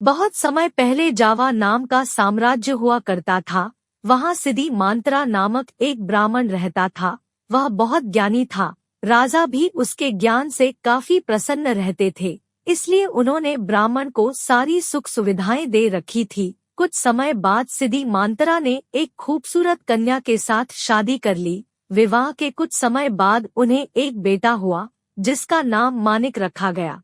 बहुत समय पहले जावा नाम का साम्राज्य हुआ करता था। वहाँ सिदी मांत्रा नामक एक ब्राह्मण रहता था। वह बहुत ज्ञानी था। राजा भी उसके ज्ञान से काफी प्रसन्न रहते थे, इसलिए उन्होंने ब्राह्मण को सारी सुख सुविधाएं दे रखी थी। कुछ समय बाद सिदी मांत्रा ने एक खूबसूरत कन्या के साथ शादी कर ली। विवाह के कुछ समय बाद उन्हें एक बेटा हुआ, जिसका नाम मानिक रखा गया।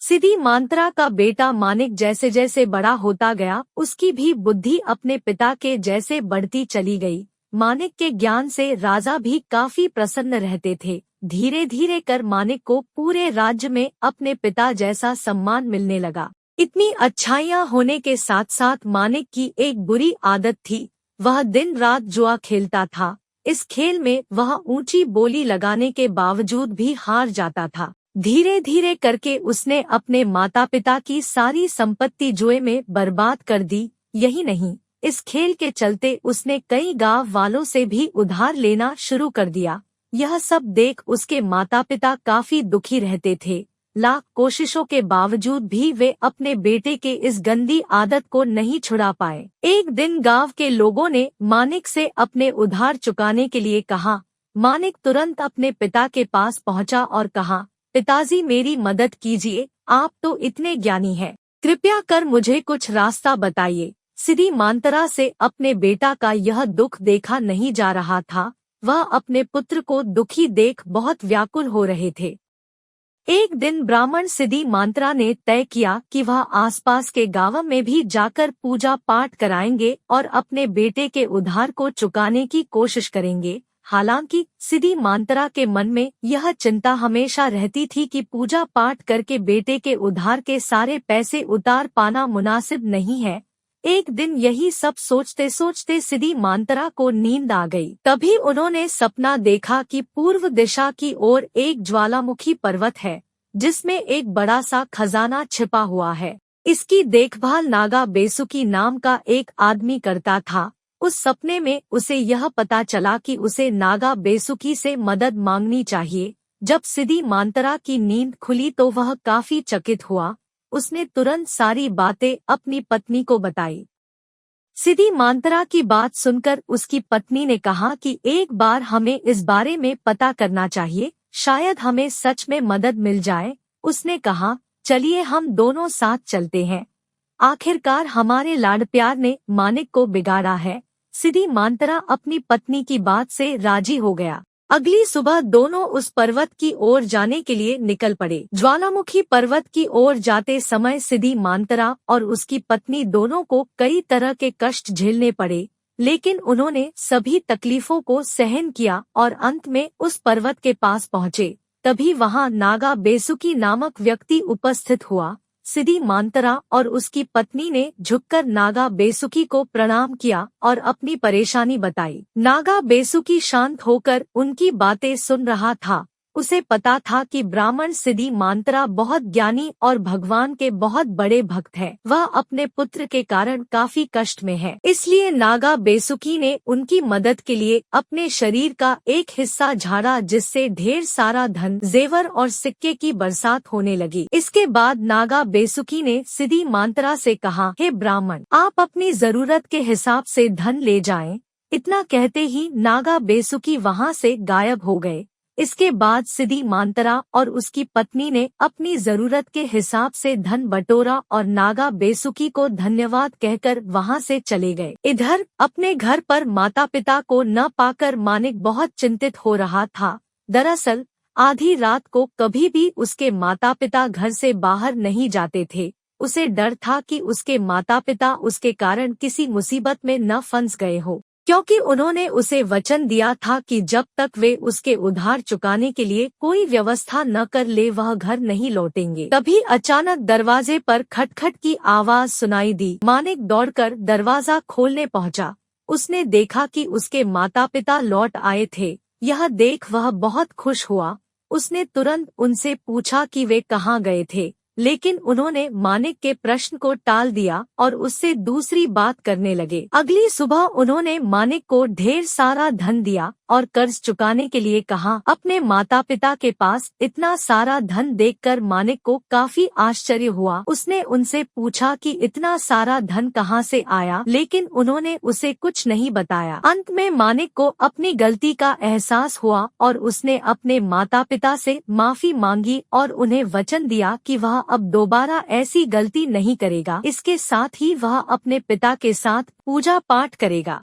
सिदी मांत्रा का बेटा मानिक जैसे जैसे बड़ा होता गया, उसकी भी बुद्धि अपने पिता के जैसे बढ़ती चली गई। मानिक के ज्ञान से राजा भी काफी प्रसन्न रहते थे। धीरे धीरे कर मानिक को पूरे राज्य में अपने पिता जैसा सम्मान मिलने लगा। इतनी अच्छाइयाँ होने के साथ साथ मानिक की एक बुरी आदत थी। वह दिन रात जुआ खेलता था। इस खेल में वह ऊंची बोली लगाने के बावजूद भी हार जाता था। धीरे धीरे करके उसने अपने माता पिता की सारी संपत्ति जुए में बर्बाद कर दी। यही नहीं, इस खेल के चलते उसने कई गांव वालों से भी उधार लेना शुरू कर दिया। यह सब देख उसके माता पिता काफी दुखी रहते थे। लाख कोशिशों के बावजूद भी वे अपने बेटे के इस गंदी आदत को नहीं छुड़ा पाए। एक दिन गांव के लोगों ने मानिक से अपने उधार चुकाने के लिए कहा। मानिक तुरंत अपने पिता के पास पहुंचा और कहा, पिताजी मेरी मदद कीजिए, आप तो इतने ज्ञानी हैं, कृपया कर मुझे कुछ रास्ता बताइए। सिदी मांत्रा से अपने बेटा का यह दुख देखा नहीं जा रहा था। वह अपने पुत्र को दुखी देख बहुत व्याकुल हो रहे थे। एक दिन ब्राह्मण सिदी मांत्रा ने तय किया कि वह आसपास के गांवों में भी जाकर पूजा पाठ कराएंगे और अपने बेटे के उधार को चुकाने की कोशिश करेंगे। हालांकि सिदी मांत्रा के मन में यह चिंता हमेशा रहती थी कि पूजा पाठ करके बेटे के उधार के सारे पैसे उतार पाना मुनासिब नहीं है। एक दिन यही सब सोचते सोचते सिदी मांत्रा को नींद आ गई। तभी उन्होंने सपना देखा कि पूर्व दिशा की ओर एक ज्वालामुखी पर्वत है, जिसमें एक बड़ा सा खजाना छिपा हुआ है। इसकी देखभाल नागा बेसुकी नाम का एक आदमी करता था। उस सपने में उसे यह पता चला कि उसे नागा बेसुकी से मदद मांगनी चाहिए। जब सिदी मांत्रा की नींद खुली तो वह काफी चकित हुआ। उसने तुरंत सारी बातें अपनी पत्नी को बताई। सिदी मांत्रा की बात सुनकर उसकी पत्नी ने कहा कि एक बार हमें इस बारे में पता करना चाहिए, शायद हमें सच में मदद मिल जाए। उसने कहा, चलिए हम दोनों साथ चलते हैं। आखिरकार हमारे लाड प्यार ने मानिक को बिगाड़ा है। सिदी मांत्रा अपनी पत्नी की बात से राजी हो गया। अगली सुबह दोनों उस पर्वत की ओर जाने के लिए निकल पड़े। ज्वालामुखी पर्वत की ओर जाते समय सिदी मांत्रा और उसकी पत्नी दोनों को कई तरह के कष्ट झेलने पड़े, लेकिन उन्होंने सभी तकलीफों को सहन किया और अंत में उस पर्वत के पास पहुँचे। तभी वहां नागा बेसुकी नामक व्यक्ति उपस्थित हुआ। सिदी मांत्रा और उसकी पत्नी ने झुककर नागा बेसुकी को प्रणाम किया और अपनी परेशानी बताई। नागा बेसुकी शांत होकर उनकी बातें सुन रहा था। उसे पता था कि ब्राह्मण सिदी मांत्रा बहुत ज्ञानी और भगवान के बहुत बड़े भक्त है। वह अपने पुत्र के कारण काफी कष्ट में है, इसलिए नागा बेसुकी ने उनकी मदद के लिए अपने शरीर का एक हिस्सा झाड़ा, जिससे ढेर सारा धन, जेवर और सिक्के की बरसात होने लगी। इसके बाद नागा बेसुकी ने सिदी मांत्रा से कहा, हे ब्राह्मण, आप अपनी जरूरत के हिसाब से धन ले जाएं। इतना कहते ही नागा बेसुकी वहां से गायब हो गए। इसके बाद सिदी मांत्रा और उसकी पत्नी ने अपनी जरूरत के हिसाब से धन बटोरा और नागा बेसुकी को धन्यवाद कहकर वहां से चले गए। इधर अपने घर पर माता पिता को न पाकर मानिक बहुत चिंतित हो रहा था। दरअसल आधी रात को कभी भी उसके माता पिता घर से बाहर नहीं जाते थे। उसे डर था कि उसके माता पिता उसके कारण किसी मुसीबत में न फंस गए हो, क्योंकि उन्होंने उसे वचन दिया था कि जब तक वे उसके उधार चुकाने के लिए कोई व्यवस्था न कर ले वह घर नहीं लौटेंगे। तभी अचानक दरवाजे पर खटखट की आवाज सुनाई दी। मानिक दौड़कर दरवाजा खोलने पहुंचा। उसने देखा कि उसके माता पिता लौट आए थे। यह देख वह बहुत खुश हुआ। उसने तुरंत उनसे पूछा कि वे कहाँ गए थे, लेकिन उन्होंने मानिक के प्रश्न को टाल दिया और उससे दूसरी बात करने लगे। अगली सुबह उन्होंने मानिक को ढेर सारा धन दिया और कर्ज चुकाने के लिए कहा। अपने माता पिता के पास इतना सारा धन देखकर मानिक को काफी आश्चर्य हुआ। उसने उनसे पूछा कि इतना सारा धन कहाँ से आया, लेकिन उन्होंने उसे कुछ नहीं बताया। अंत में मानिक को अपनी गलती का एहसास हुआ और उसने अपने माता पिता से माफी मांगी और उन्हें वचन दिया कि वह अब दोबारा ऐसी गलती नहीं करेगा। इसके साथ ही वह अपने पिता के साथ पूजा पाठ करेगा।